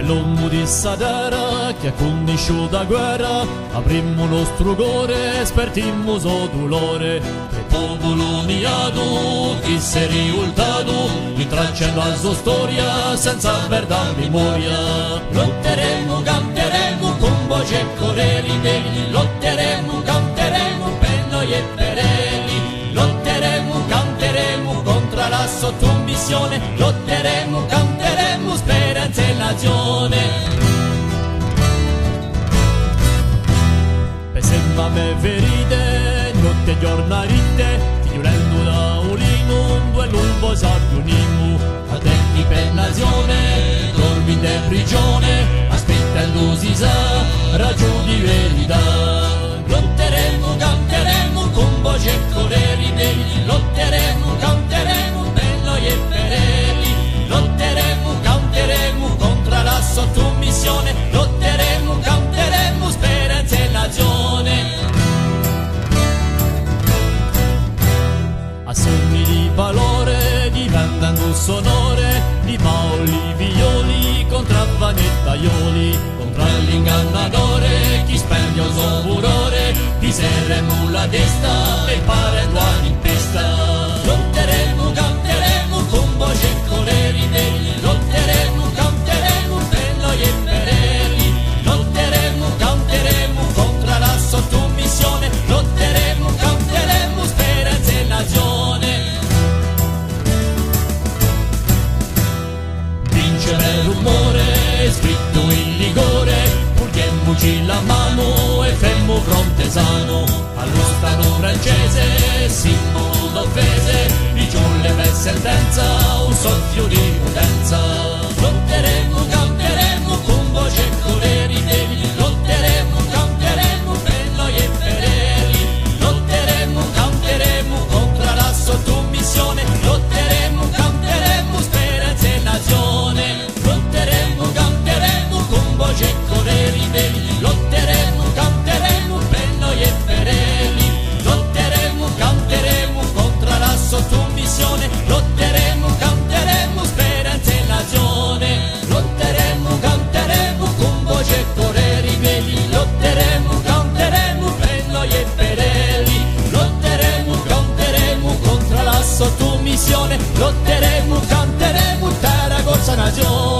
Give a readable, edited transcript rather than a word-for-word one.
l'uomo di Sadera che ha conosciuto la guerra, aprimmo lo strugore, spertimmo so dolore. Che popolo uniato, chi si è rivoltato, intracciando la sua storia senza verdad memoria. Lotteremo, canteremo con voce e coreri degli, lotteremo, canteremo per noi e per elli, lotteremo, canteremo contro la sottomissione, lotteremo, canteremo speranza e nazione. Per sempre me verite, notte e giornalite, figliolendo da Olino, due l'ulvo s'abbionimu, attenti per nazione, dormi in prigione, aspettando si sa, ragione di verità. Lotteremo, canteremo con voce e coreri degli, lotteremo, canteremo per noi e per elli, lotteremo, canteremo contro la sottomissione, lotteremo, canteremo speranza e nazione. A sommi di valore diventano sonore, di Paoli, Violi, contrabbani e taglioli, contro l'ingannatore, chi spende un suo furore, chi serremo la testa e pare duani in testa. Lotteremo, canteremo con voce e coreri degli, lotteremo, canteremo per noi e per elli, lotteremo, canteremo contro la sottomissione, lotteremo, canteremo speranza e nazione. Vincere l'umore, scritto in ligore, purghiamoci la mano e femmo fronte sano, allo Stato francese, simbolo d'offese, di giulle per sentenza, un soffio di potenza. Lotteremo, canteremo con voce e coreri degli, lotteremo, canteremo per noi e per elli, lotteremo, canteremo contro la sottomissione, lotteremo, canteremo speranza e nazione. Lotteremo, canteremo con voce e coreri degli, lotteremo, canteremo per noi e per elli, lotteremo, canteremo contro la sottomissione, lotteremo, canteremo speranza e nazione. Lotteremo, canteremo con voce e coreri degli, lotteremo, canteremo per noi e per elli, lotteremo, canteremo contro la sottomissione, lotteremo, canteremo terra corsa nazione.